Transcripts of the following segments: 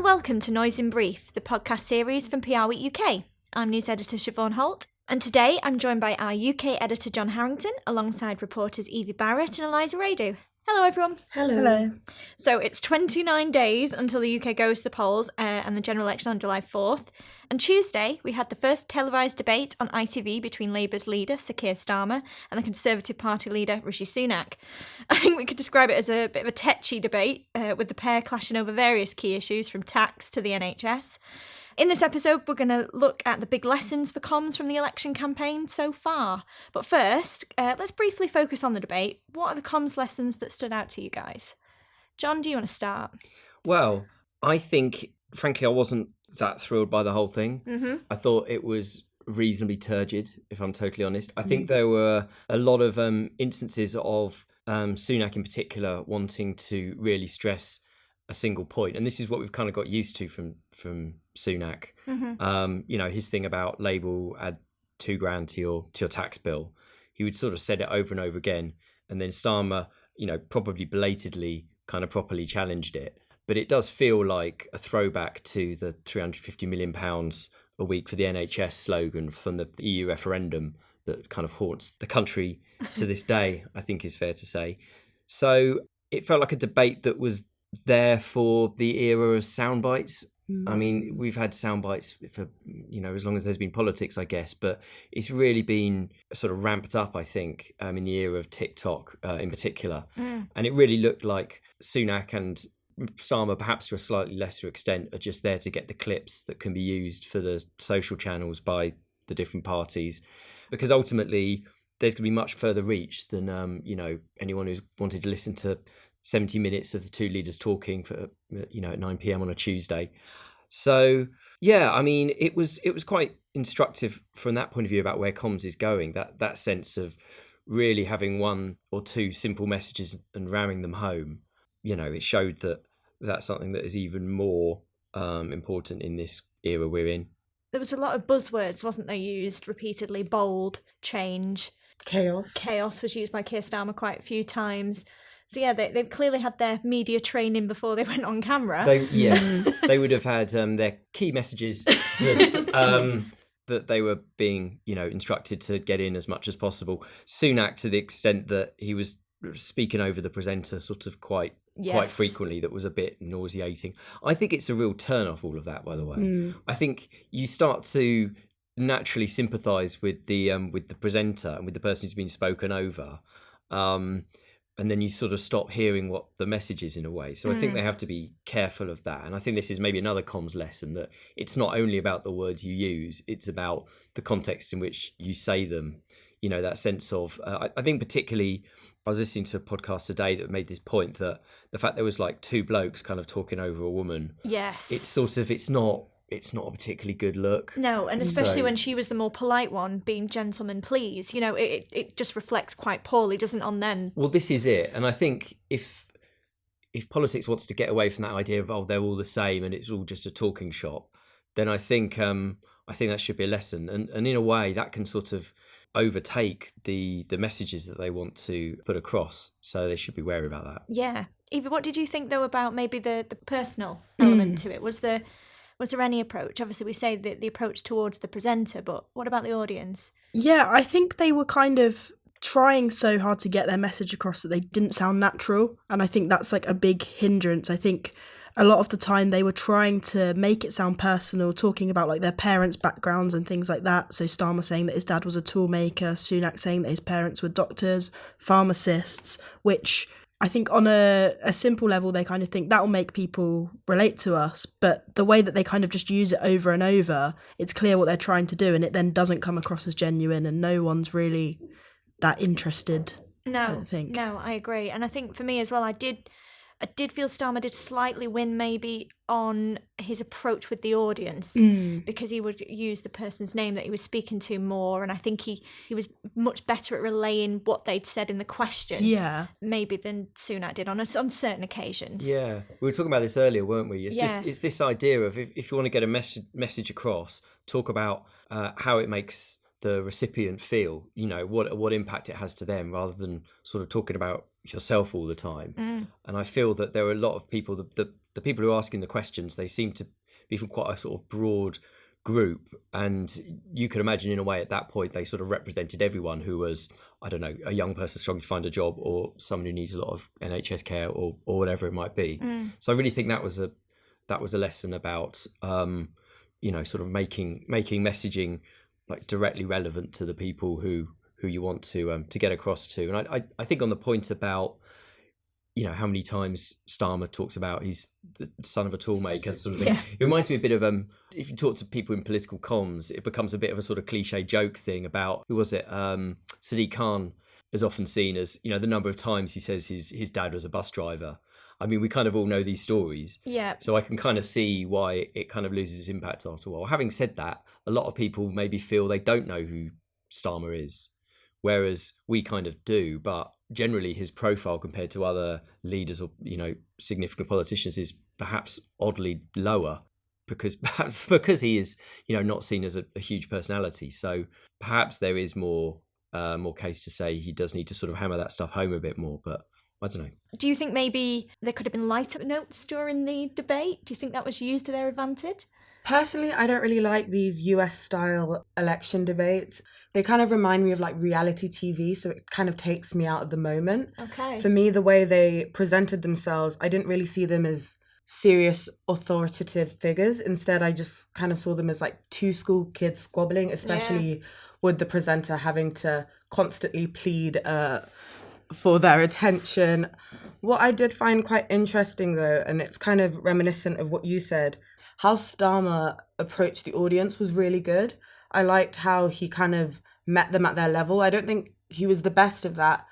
welcome to Noise in Brief, the podcast series from PRWeek UK. I'm news editor Siobhan Holt, and today I'm joined by our UK editor John Harrington, alongside reporters Evie, Barrett and Wiredu. Hello everyone. Hello. So it's 29 days until the UK goes to the polls and the general election on July 4th. And Tuesday, we had the first televised debate on ITV between Labour's leader, Sir Keir Starmer, and the Conservative Party leader, Rishi Sunak. I think we could describe it as a bit of a tetchy debate, with the pair clashing over various key issues from tax to the NHS. In this episode, we're going to look at the big lessons for comms from the election campaign so far. But first, let's briefly focus on the debate. What are the comms lessons that stood out to you guys? John, do you want to start? Well, I think, frankly, I wasn't that thrilled by the whole thing. Mm-hmm. I thought it was reasonably turgid, if I'm totally honest. I think there were a lot of instances of Sunak in particular wanting to really stress a single point, and this is what we've kind of got used to from Sunak. Mm-hmm. His thing about Labour will add $2,000 to your tax bill. He would sort of said it over and over again, and then Starmer, probably belatedly kind of properly challenged it. But it does feel like a throwback to the £350 million a week for the NHS slogan from the EU referendum that kind of haunts the country to this day, I think is fair to say. So it felt like a debate that was there for the era of sound bites. I mean, we've had sound bites for, as long as there's been politics, I guess, but it's really been sort of ramped up, I think, in the era of TikTok in particular. And it really looked like Sunak and Starmer, perhaps to a slightly lesser extent, are just there to get the clips that can be used for the social channels by the different parties. Because ultimately, there's going to be much further reach than, anyone who's wanted to listen to 70 minutes of the two leaders talking for, at 9 p.m. on a Tuesday. So, yeah, I mean, it was quite instructive from that point of view about where comms is going, that sense of really having one or two simple messages and ramming them home. It showed that that's something that is even more important in this era we're in. There was a lot of buzzwords, wasn't there, used repeatedly? Bold, change. Chaos was used by Keir Starmer quite a few times. So yeah, they've clearly had their media training before they went on camera. They would have had their key messages that they were being, instructed to get in as much as possible. Sunak, to the extent that he was speaking over the presenter sort of quite frequently, that was a bit nauseating. I think it's a real turn off, all of that, by the way. I think you start to naturally sympathise with the presenter and with the person who's been spoken over. And then you sort of stop hearing what the message is in a way. So I think they have to be careful of that. And I think this is maybe another comms lesson, that it's not only about the words you use, it's about the context in which you say them. That sense of, I think particularly, I was listening to a podcast today that made this point, that the fact there was like two blokes kind of talking over a woman. Yes. It's not a particularly good look. No, and especially when she was the more polite one, being gentlemen, please. It just reflects quite poorly, doesn't it, on them? Well, this is it. And I think if politics wants to get away from that idea of, they're all the same and it's all just a talking shop, then I think that should be a lesson. And in a way, that can sort of overtake the messages that they want to put across. So they should be wary about that. Yeah. Evie, what did you think, though, about maybe the personal element to it? Was there any approach? Obviously, we say the approach towards the presenter, but what about the audience? Yeah, I think they were kind of trying so hard to get their message across that they didn't sound natural. And I think that's like a big hindrance. I think a lot of the time they were trying to make it sound personal, talking about like their parents' backgrounds and things like that. So Starmer saying that his dad was a toolmaker, Sunak saying that his parents were doctors, pharmacists, which I think on a simple level, they kind of think that'll make people relate to us. But the way that they kind of just use it over and over, it's clear what they're trying to do. And it then doesn't come across as genuine, and no one's really that interested. No, I don't think. No, I agree. And I think for me as well, I did feel Starmer did slightly win maybe on his approach with the audience, because he would use the person's name that he was speaking to more, and I think he was much better at relaying what they'd said in the question, maybe than Sunak did on certain occasions. Yeah, we were talking about this earlier, weren't we? It's this idea of if you want to get a message across, talk about how it makes the recipient feel, what impact it has to them, rather than sort of talking about yourself all the time. And I feel that there are a lot of people that the people who are asking the questions, they seem to be from quite a sort of broad group, and you could imagine in a way at that point they sort of represented everyone who was, I don't know, a young person struggling to find a job, or someone who needs a lot of NHS care, or whatever it might be. So I really think that was a lesson about sort of making messaging like directly relevant to the people who you want to get across to. And I think on the point about how many times Starmer talks about he's the son of a toolmaker sort of thing. It reminds me a bit of if you talk to people in political comms, it becomes a bit of a sort of cliche joke thing about, who was it? Sadiq Khan is often seen as, the number of times he says his dad was a bus driver. I mean, we kind of all know these stories. Yeah. So I can kind of see why it kind of loses its impact after a while. Having said that, a lot of people maybe feel they don't know who Starmer is, whereas we kind of do. But generally his profile compared to other leaders or, significant politicians is perhaps oddly lower, because he is, not seen as a huge personality. So perhaps there is more case to say he does need to sort of hammer that stuff home a bit more, but I don't know. Do you think maybe there could have been light-up notes during the debate? Do you think that was used to their advantage? Personally, I don't really like these US-style election debates. They kind of remind me of like reality TV, so it kind of takes me out of the moment. Okay. For me, the way they presented themselves, I didn't really see them as serious, authoritative figures. Instead, I just kind of saw them as like two school kids squabbling, especially with the presenter having to constantly plead for their attention. What I did find quite interesting though, and it's kind of reminiscent of what you said, how Starmer approached the audience was really good. I liked how he kind of met them at their level. I don't think he was the best of that,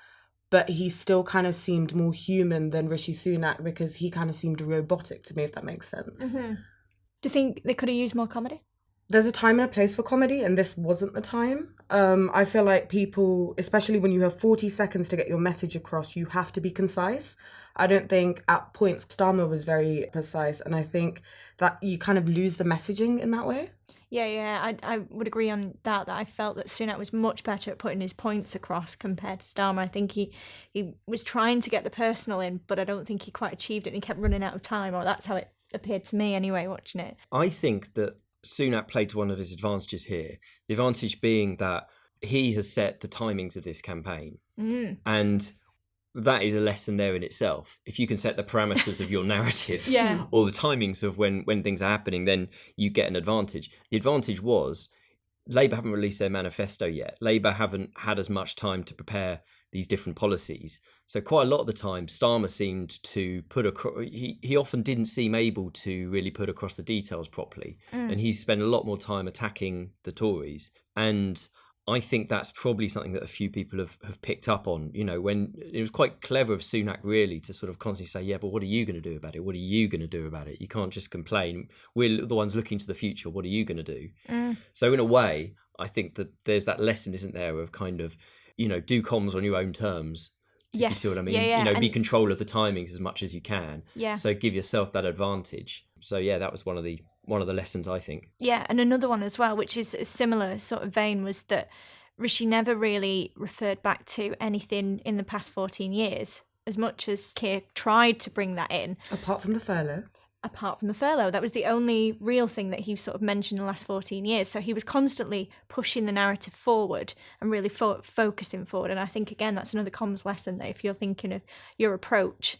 but he still kind of seemed more human than Rishi Sunak, because he kind of seemed robotic to me, if that makes sense. Mm-hmm. Do you think they could have used more comedy? There's a time and a place for comedy, and this wasn't the time. I feel like people, especially when you have 40 seconds to get your message across, you have to be concise. I don't think at points Starmer was very precise, and I think that you kind of lose the messaging in that way. Yeah, I would agree on that I felt that Sunak was much better at putting his points across compared to Starmer. I think he was trying to get the personal in, but I don't think he quite achieved it, and he kept running out of time, or that's how it appeared to me anyway, watching it. I think that Sunak played to one of his advantages here, the advantage being that he has set the timings of this campaign. And that is a lesson there in itself. If you can set the parameters of your narrative or the timings of when things are happening, then you get an advantage. The advantage was Labour haven't released their manifesto yet. Labour haven't had as much time to prepare these different policies. So quite a lot of the time, Starmer seemed to put across, he often didn't seem able to really put across the details properly. And he spent a lot more time attacking the Tories. And I think that's probably something that a few people have picked up on, when it was quite clever of Sunak really to sort of constantly say, yeah, but what are you going to do about it? What are you going to do about it? You can't just complain. We're the ones looking to the future. What are you going to do? So in a way, I think that there's that lesson, isn't there, of kind of, do comms on your own terms. Yes. You see what I mean? Yeah. Be control of the timings as much as you can. Yeah. So give yourself that advantage. So yeah, that was one of the lessons, I think. Yeah, and another one as well, which is a similar sort of vein, was that Rishi never really referred back to anything in the past 14 years, as much as Keir tried to bring that in. Apart from the furlough. That was the only real thing that he sort of mentioned in the last 14 years. So he was constantly pushing the narrative forward and really focusing forward. And I think, again, that's another comms lesson, that if you're thinking of your approach,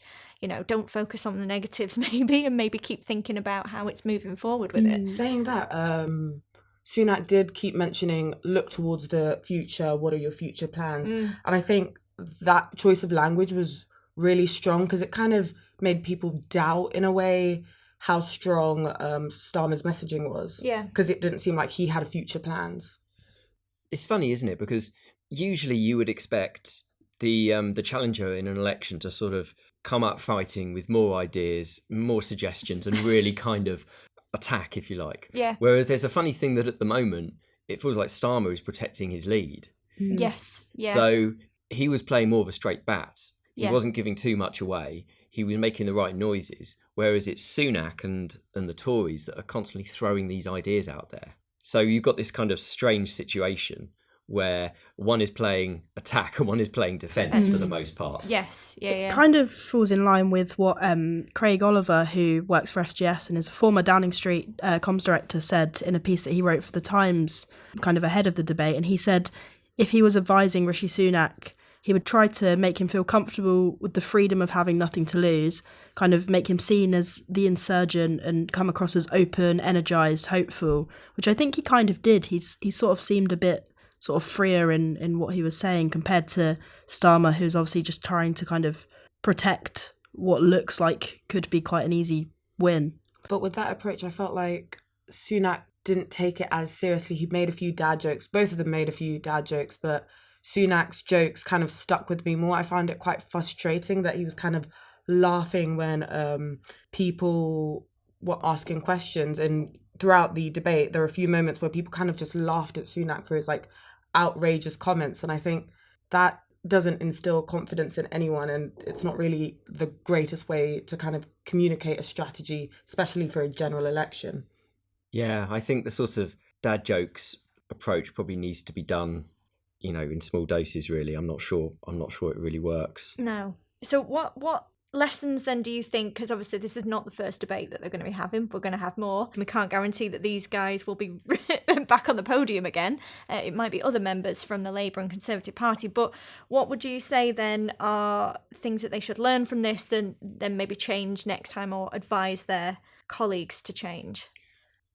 don't focus on the negatives maybe, and maybe keep thinking about how it's moving forward with it. Saying that, Sunak did keep mentioning, look towards the future, what are your future plans? And I think that choice of language was really strong, because it kind of made people doubt, in a way, how strong Starmer's messaging was. Yeah. Because it didn't seem like he had future plans. It's funny, isn't it? Because usually you would expect the challenger in an election to sort of come up fighting with more ideas, more suggestions, and really kind of attack, if you like. Yeah. Whereas there's a funny thing that at the moment, it feels like Starmer is protecting his lead. Yes. Yeah. So he was playing more of a straight bat. He wasn't giving too much away. He was making the right noises. Whereas it's Sunak and the Tories that are constantly throwing these ideas out there. So you've got this kind of strange situation where one is playing attack and one is playing defence for the most part. Yes, yeah. It kind of falls in line with what Craig Oliver, who works for FGS and is a former Downing Street comms director, said in a piece that he wrote for The Times kind of ahead of the debate. And he said if he was advising Rishi Sunak, he would try to make him feel comfortable with the freedom of having nothing to lose, kind of make him seen as the insurgent and come across as open, energised, hopeful, which I think he kind of did. He sort of seemed a bit sort of freer in what he was saying compared to Starmer, who's obviously just trying to kind of protect what looks like could be quite an easy win. But with that approach, I felt like Sunak didn't take it as seriously. He made a few dad jokes. Both of them made a few dad jokes, but Sunak's jokes kind of stuck with me more. I found it quite frustrating that he was kind of laughing when people were asking questions. And throughout the debate, there were a few moments where people kind of just laughed at Sunak for his like outrageous comments. And I think that doesn't instill confidence in anyone. And it's not really the greatest way to kind of communicate a strategy, especially for a general election. Yeah, I think the sort of dad jokes approach probably needs to be done, in small doses, really. I'm not sure it really works. No. So what lessons then do you think, because obviously this is not the first debate that they're going to be having, we're going to have more, and we can't guarantee that these guys will be back on the podium again. It might be other members from the Labour and Conservative Party, but what would you say then are things that they should learn from this, then maybe change next time or advise their colleagues to change?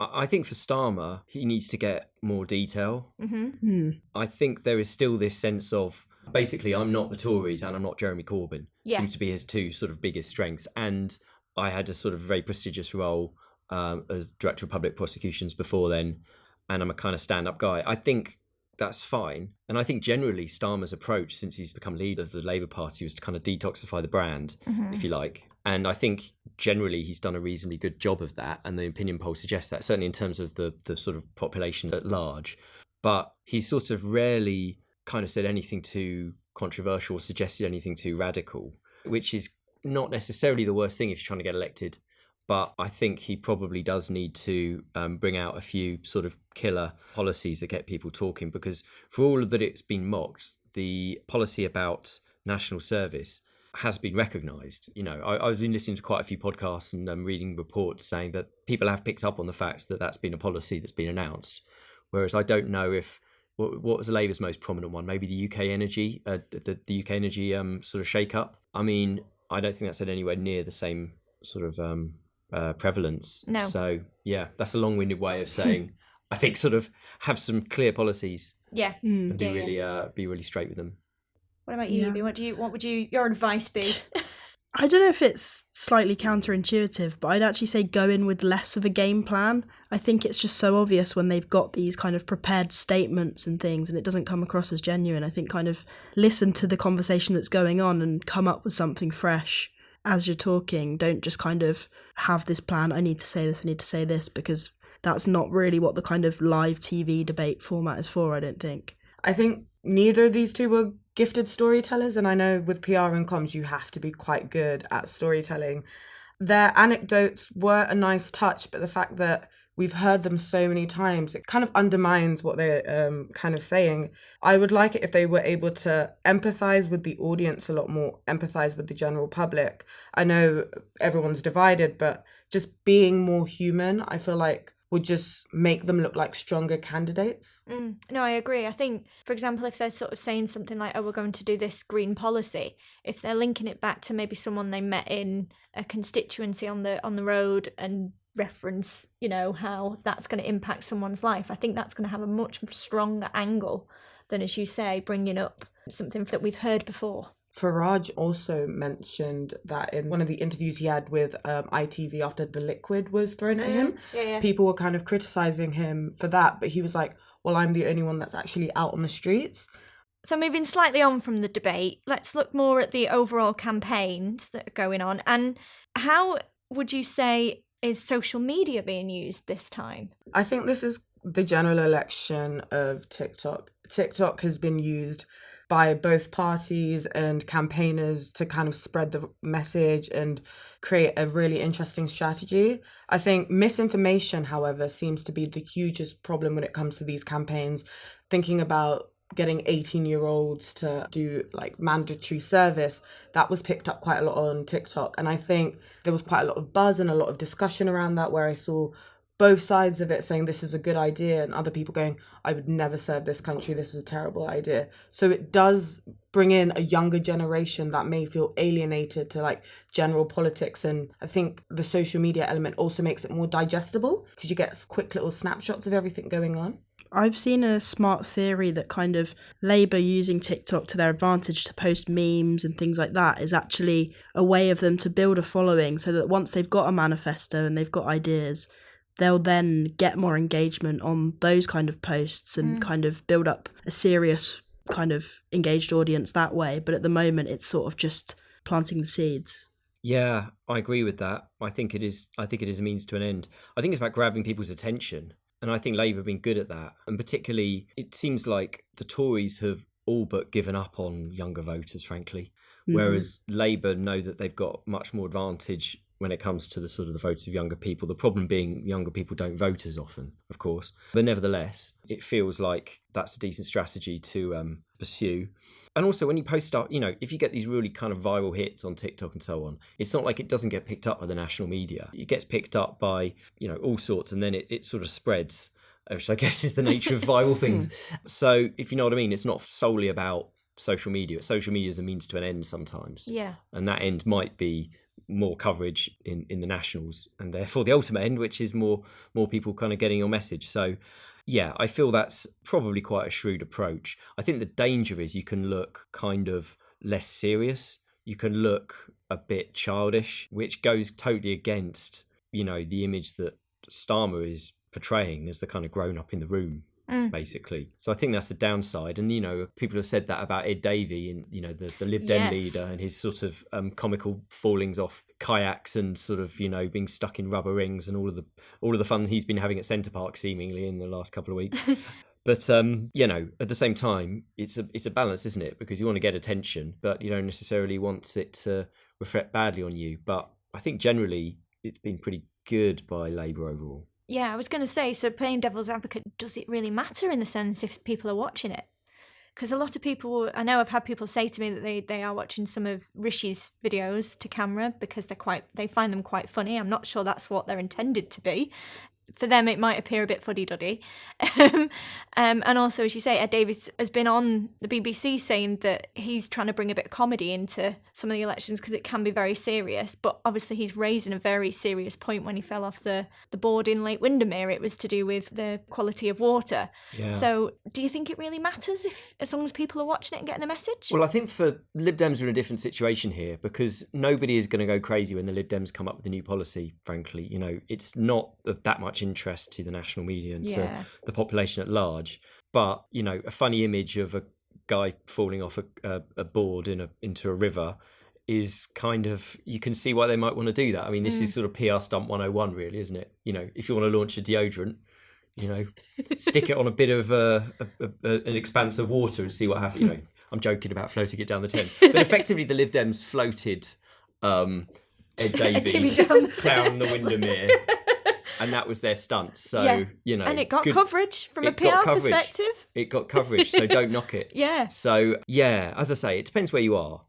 I think for Starmer, he needs to get more detail. Mm-hmm. I think there is still this sense of, basically, I'm not the Tories and I'm not Jeremy Corbyn. Yeah. Seems to be his two sort of biggest strengths. And I had a sort of very prestigious role as Director of Public Prosecutions before then, and I'm a kind of stand-up guy. I think that's fine. And I think generally Starmer's approach since he's become leader of the Labour Party was to kind of detoxify the brand, if you like. And I think generally he's done a reasonably good job of that. And the opinion polls suggest that, certainly in terms of the sort of population at large. But he's sort of rarely kind of said anything too controversial or suggested anything too radical, which is not necessarily the worst thing if you're trying to get elected. But I think he probably does need to bring out a few sort of killer policies that get people talking, because for all that it's been mocked, the policy about national service has been recognised. I've been listening to quite a few podcasts and reading reports saying that people have picked up on the fact that that's been a policy that's been announced. Whereas I don't know if, what was Labour's most prominent one? Maybe the UK energy, the UK energy sort of shake-up. I mean, I don't think that's at anywhere near the same sort of prevalence. No. So yeah, that's a long-winded way of saying I think sort of have some clear policies. Yeah. And be really straight with them. What about you, Evie? What would your advice be? I don't know if it's slightly counterintuitive, but I'd actually say go in with less of a game plan. I think it's just so obvious when they've got these kind of prepared statements and things and it doesn't come across as genuine. I think kind of listen to the conversation that's going on and come up with something fresh as you're talking. Don't just kind of have this plan, I need to say this, because that's not really what the kind of live TV debate format is for, I don't think. I think neither of these two were gifted storytellers, and I know with PR and comms you have to be quite good at storytelling. Their anecdotes were a nice touch, but the fact that we've heard them so many times, it kind of undermines what they're kind of saying. I would like it if they were able to empathise with the audience a lot more, empathise with the general public. I know everyone's divided, but just being more human, I feel like would just make them look like stronger candidates. No, I agree. I think, for example, if they're sort of saying something like, oh, we're going to do this green policy, if they're linking it back to maybe someone they met in a constituency on the road and reference, how that's going to impact someone's life, I think that's going to have a much stronger angle than, as you say, bringing up something that we've heard before. Farage also mentioned that in one of the interviews he had with ITV after the liquid was thrown at him, people were kind of criticising him for that, but he was like, well, I'm the only one that's actually out on the streets. So moving slightly on from the debate, let's look more at the overall campaigns that are going on. And how would you say is social media being used this time? I think this is the general election of TikTok. TikTok has been used by both parties and campaigners to kind of spread the message and create a really interesting strategy. I think misinformation, however, seems to be the hugest problem when it comes to these campaigns. Thinking about getting 18-year-olds to do like mandatory service, that was picked up quite a lot on TikTok. And I think there was quite a lot of buzz and a lot of discussion around that, where I saw both sides of it saying this is a good idea and other people going, I would never serve this country, this is a terrible idea. So it does bring in a younger generation that may feel alienated to like general politics. And I think the social media element also makes it more digestible because you get quick little snapshots of everything going on. I've seen a smart theory that kind of Labour using TikTok to their advantage to post memes and things like that is actually a way of them to build a following, so that once they've got a manifesto and they've got ideas, they'll then get more engagement on those kind of posts and kind of build up a serious kind of engaged audience that way. But at the moment, it's sort of just planting the seeds. Yeah, I agree with that. I think it is a means to an end. I think it's about grabbing people's attention. And I think Labour have been good at that. And particularly, it seems like the Tories have all but given up on younger voters, frankly. Whereas Labour know that they've got much more advantage when it comes to the sort of the votes of younger people. The problem being younger people don't vote as often, of course. But nevertheless, it feels like that's a decent strategy to pursue. And also when you post up, if you get these really kind of viral hits on TikTok and so on, it's not like it doesn't get picked up by the national media. It gets picked up by, all sorts, and then it sort of spreads, which I guess is the nature of viral things. So if you know what I mean, it's not solely about social media. Social media is a means to an end sometimes. Yeah. And that end might be more coverage in the nationals, and therefore the ultimate end, which is more people kind of getting your message. So yeah, I feel that's probably quite a shrewd approach. I think the danger is you can look kind of less serious, you can look a bit childish, which goes totally against the image that Starmer is portraying as the kind of grown up in the room, basically. So I think that's the downside. And people have said that about Ed Davey and the Lib Dem leader and his sort of comical fallings off kayaks and sort of being stuck in rubber rings and all of the fun he's been having at Centre Park seemingly in the last couple of weeks. But at the same time, it's a balance, isn't it? Because you want to get attention, but you don't necessarily want it to reflect badly on you. But I think generally it's been pretty good by Labour overall. Yeah, I was going to say, so playing devil's advocate, does it really matter in the sense if people are watching it? Because a lot of people, I know I've had people say to me that they are watching some of Rishi's videos to camera because they find them quite funny. I'm not sure that's what they're intended to be. For them, it might appear a bit fuddy-duddy. And also, as you say, Ed Davey has been on the BBC saying that he's trying to bring a bit of comedy into some of the elections because it can be very serious. But obviously, he's raising a very serious point when he fell off the board in Lake Windermere. It was to do with the quality of water. Yeah. So do you think it really matters as long as people are watching it and getting the message? Well, I think for Lib Dems are in a different situation here because nobody is going to go crazy when the Lib Dems come up with a new policy, frankly. It's not of that much interest to the national media and to the population at large. But a funny image of a guy falling off a board into a river is kind of, you can see why they might want to do that. I mean, this is sort of PR stunt 101 really, isn't it? If you want to launch a deodorant, stick it on a bit of an expanse of water and see what happens. I'm joking about floating it down the Thames, but effectively the Lib Dems floated Ed Davey down the Windermere. And that was their stunt. So, And it got coverage from a PR perspective. It got coverage, so don't knock it. Yeah. So, as I say, it depends where you are.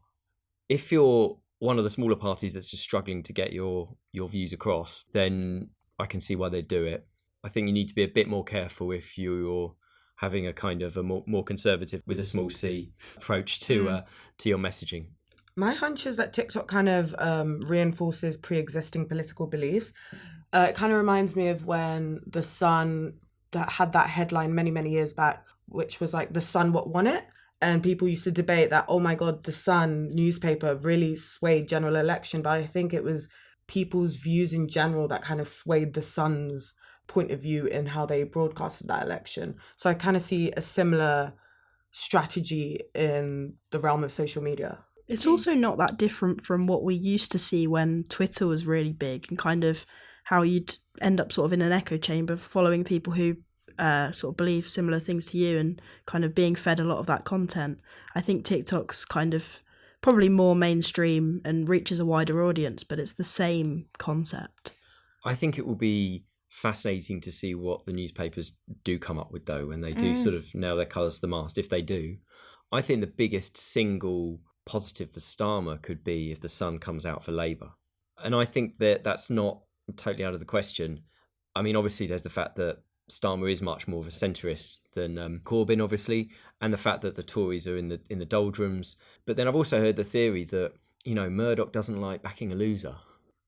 If you're one of the smaller parties that's just struggling to get your views across, then I can see why they'd do it. I think you need to be a bit more careful if you're having a kind of a more conservative, with a small c, approach to your messaging. My hunch is that TikTok kind of reinforces pre-existing political beliefs. It kind of reminds me of when The Sun that had that headline many, many years back, which was like, The Sun, what won it? And people used to debate that, oh my God, The Sun newspaper really swayed general election. But I think it was people's views in general that kind of swayed The Sun's point of view in how they broadcasted that election. So I kind of see a similar strategy in the realm of social media. It's also not that different from what we used to see when Twitter was really big, and kind of how you'd end up sort of in an echo chamber following people who sort of believe similar things to you and kind of being fed a lot of that content. I think TikTok's kind of probably more mainstream and reaches a wider audience, but it's the same concept. I think it will be fascinating to see what the newspapers do come up with, though, when they do sort of nail their colours to the mast, if they do. I think the biggest single positive for Starmer could be if the Sun comes out for Labour. And I think that that's not totally out of the question. I mean, obviously, there's the fact that Starmer is much more of a centrist than Corbyn, obviously, and the fact that the Tories are in the doldrums. But then I've also heard the theory that, you know, Murdoch doesn't like backing a loser.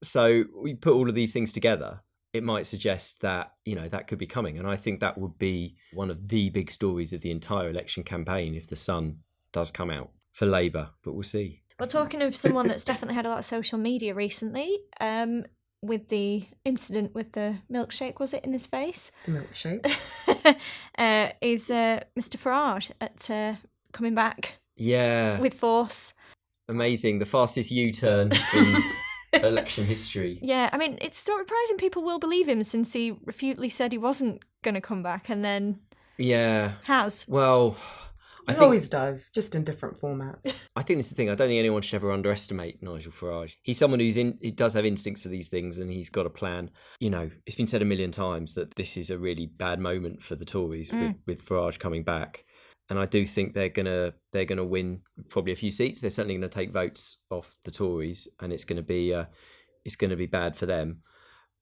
So we put all of these things together, it might suggest that, you know, that could be coming. And I think that would be one of the big stories of the entire election campaign if the Sun does come out for Labour. But we'll see. Well, talking of someone that's definitely had a lot of social media recently, with the incident with the milkshake, was it, in his face? The milkshake. Is Mr. Farage at coming back Yeah. with force. Amazing. The fastest U-turn in election history. Yeah, I mean, it's surprising people will believe him since he repeatedly said he wasn't going to come back and then has. Well, He always does, just in different formats. I think this is the thing. I don't think anyone should ever underestimate Nigel Farage. He's someone he does have instincts for these things, and he's got a plan. You know, it's been said a million times that this is a really bad moment for the Tories with Farage coming back. And I do think they're gonna win probably a few seats. They're certainly going to take votes off the Tories, and it's going to be bad for them.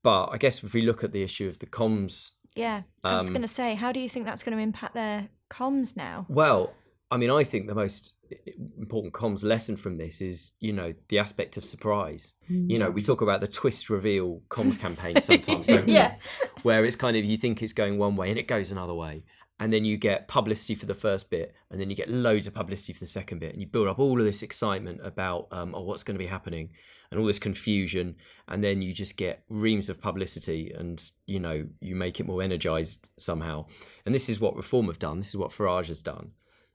But I guess if we look at the issue of the comms, I was going to say, how do you think that's going to impact their comms now? Well, I mean, I think the most important comms lesson from this is, you know, the aspect of surprise. You know, we talk about the twist reveal comms campaign sometimes, don't we? Where it's kind of, you think it's going one way and it goes another way. And then you get publicity for the first bit, and then you get loads of publicity for the second bit, and you build up all of this excitement about what's going to be happening, and all this confusion, and then you just get reams of publicity, and you know, you make it more energised somehow. And this is what Reform have done. This is what Farage has done.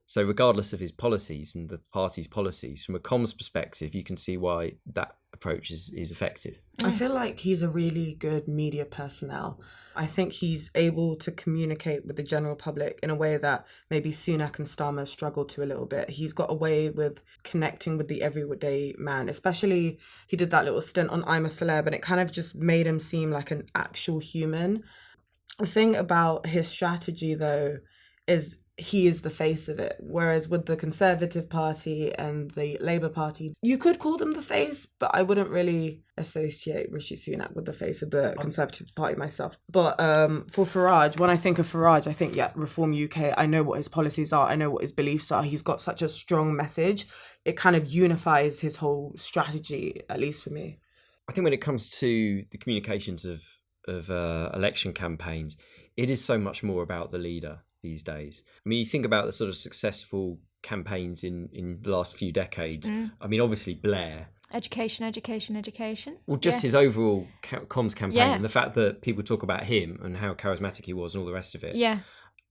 So regardless of his policies and the party's policies, from a comms perspective, you can see why that approach is effective. I feel like he's a really good media personnel. I think he's able to communicate with the general public in a way that maybe Sunak and Starmer struggle to a little bit. He's got a way with connecting with the everyday man, especially he did that little stint on I'm a Celeb, and it kind of just made him seem like an actual human. The thing about his strategy, though, is he is the face of it. Whereas with the Conservative Party and the Labour Party, you could call them the face, but I wouldn't really associate Rishi Sunak with the face of the Conservative Party myself. But for Farage, when I think of Farage, I think, Reform UK, I know what his policies are, I know what his beliefs are. He's got such a strong message. It kind of unifies his whole strategy, at least for me. I think when it comes to the communications of election campaigns, it is so much more about the leader these days. I mean, you think about the sort of successful campaigns in the last few decades. I mean, obviously Blair. Education. Well, just his overall comms campaign and the fact that people talk about him and how charismatic he was and all the rest of it. Yeah.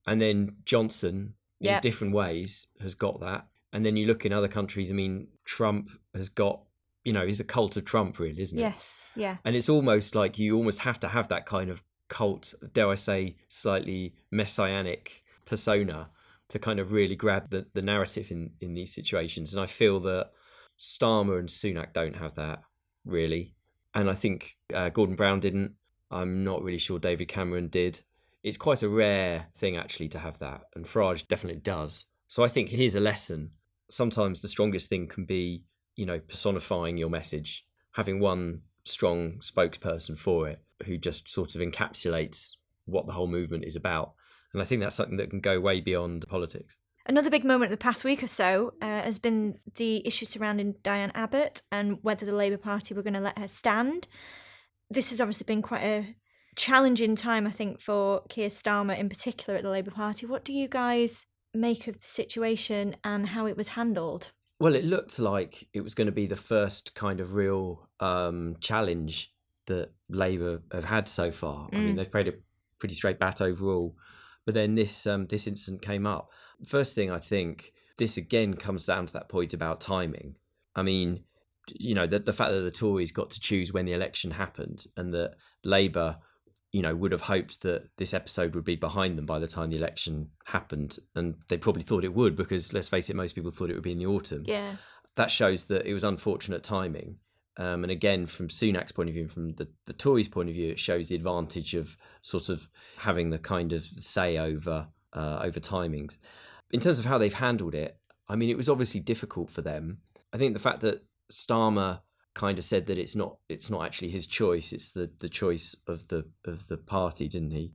And then Johnson, in different ways, has got that. And then you look in other countries, I mean, Trump has got, you know, he's a cult of Trump, really, isn't it? Yes, yeah. And it's almost like you almost have to have that kind of cult, dare I say, slightly messianic persona to kind of really grab the narrative in these situations. And I feel that Starmer and Sunak don't have that, really. And I think Gordon Brown didn't. I'm not really sure David Cameron did. It's quite a rare thing, actually, to have that. And Farage definitely does. So I think here's a lesson. Sometimes the strongest thing can be, you know, personifying your message, having one strong spokesperson for it who just sort of encapsulates what the whole movement is about. And I think that's something that can go way beyond politics. Another big moment of the past week or so has been the issue surrounding Diane Abbott and whether the Labour Party were going to let her stand. This has obviously been quite a challenging time, I think, for Keir Starmer in particular at the Labour Party. What do you guys make of the situation and how it was handled? Well, it looked like it was going to be the first kind of real challenge that Labour have had so far. I mean, they've played a pretty straight bat overall. But then this incident came up. First thing, I think, this again comes down to that point about timing. I mean, you know, the fact that the Tories got to choose when the election happened and that Labour, you know, would have hoped that this episode would be behind them by the time the election happened. And they probably thought it would because, let's face it, most people thought it would be in the autumn. Yeah. That shows that it was unfortunate timing. And again, from Sunak's point of view, and from the Tories' point of view, it shows the advantage of sort of having the kind of say over timings. In terms of how they've handled it, I mean, it was obviously difficult for them. I think the fact that Starmer kind of said that it's not actually his choice, it's the choice of the party, didn't he?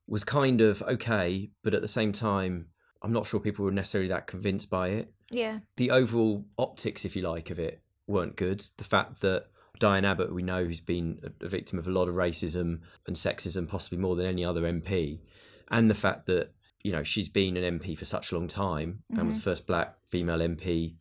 Was kind of okay, but at the same time, I'm not sure people were necessarily that convinced by it. Yeah. The overall optics, if you like, of it weren't good. The fact that Diane Abbott, we know, who's been a victim of a lot of racism and sexism, possibly more than any other MP, and the fact that, you know, she's been an MP for such a long time and was the first black female MP,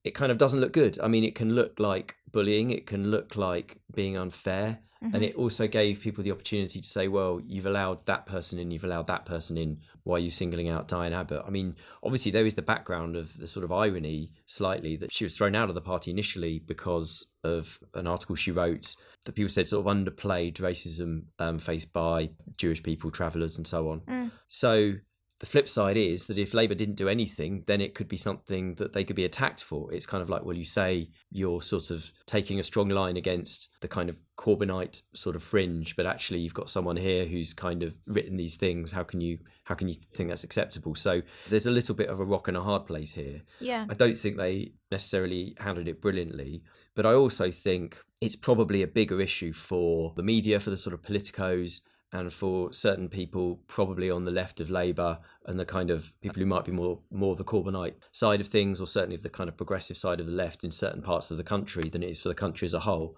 it kind of doesn't look good. I mean, it can look like bullying, it can look like being unfair, and it also gave people the opportunity to say, well, you've allowed that person in, you've allowed that person in, why are you singling out Diane Abbott? I mean, obviously there is the background of the sort of irony slightly that she was thrown out of the party initially because of an article she wrote that people said sort of underplayed racism faced by Jewish people, travellers and so on. So the flip side is that if Labour didn't do anything, then it could be something that they could be attacked for. It's kind of like, well, you say you're sort of taking a strong line against the kind of Corbynite sort of fringe, but actually you've got someone here who's kind of written these things. How can you think that's acceptable? So there's a little bit of a rock and a hard place here. Yeah. I don't think they necessarily handled it brilliantly, but I also think it's probably a bigger issue for the media, for the sort of politicos, and for certain people probably on the left of Labour and the kind of people who might be more the Corbynite side of things, or certainly of the kind of progressive side of the left in certain parts of the country, than it is for the country as a whole.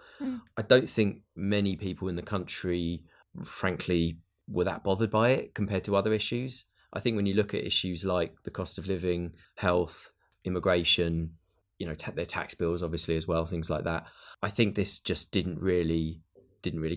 I don't think many people in the country, frankly, were that bothered by it compared to other issues. I think when you look at issues like the cost of living, health, immigration, you know, their tax bills obviously as well, things like that, I think this just didn't really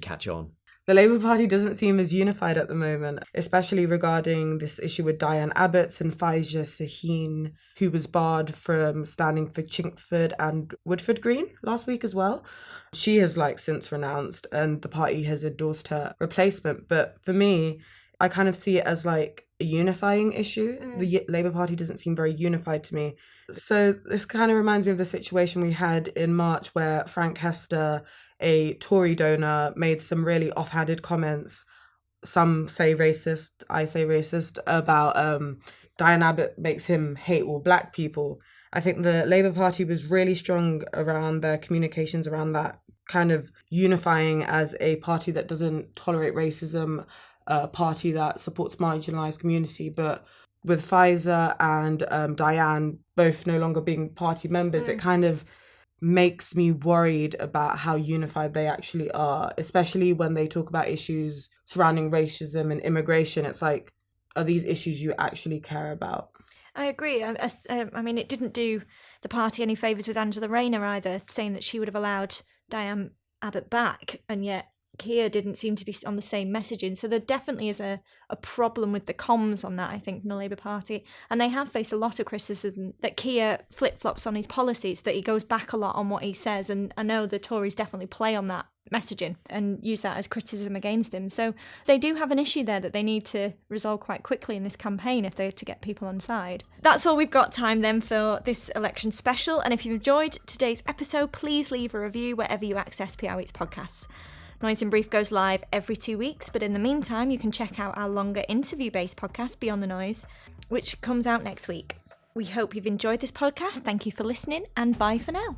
catch on. The Labour Party doesn't seem as unified at the moment, especially regarding this issue with Diane Abbott and Faiza Shaheen, who was barred from standing for Chinkford and Woodford Green last week as well. She has since renounced, and the party has endorsed her replacement. But for me, I kind of see it as a unifying issue. The Labour Party doesn't seem very unified to me. So this kind of reminds me of the situation we had in March where Frank Hester, a Tory donor, made some really offhanded comments. Some say racist, I say racist, about Diane Abbott makes him hate all black people. I think the Labour Party was really strong around their communications around that, kind of unifying as a party that doesn't tolerate racism, a party that supports marginalised community. But with Faiza and Diane both no longer being party members, it kind of makes me worried about how unified they actually are, especially when they talk about issues surrounding racism and immigration. It's like, are these issues you actually care about? I agree. I mean, it didn't do the party any favours with Angela Rayner either, saying that she would have allowed Diane Abbott back, and yet Keir didn't seem to be on the same messaging. So there definitely is a problem with the comms on that, I think, in the Labour Party. And they have faced a lot of criticism that Keir flip-flops on his policies, that he goes back a lot on what he says. And I know the Tories definitely play on that messaging and use that as criticism against him. So they do have an issue there that they need to resolve quite quickly in this campaign if they're to get people on side. That's all we've got time then for this election special. And if you've enjoyed today's episode, please leave a review wherever you access PRWeek's podcasts. Noise in Brief goes live every 2 weeks, but in the meantime, you can check out our longer interview-based podcast, Beyond the Noise, which comes out next week. We hope you've enjoyed this podcast. Thank you for listening, and bye for now.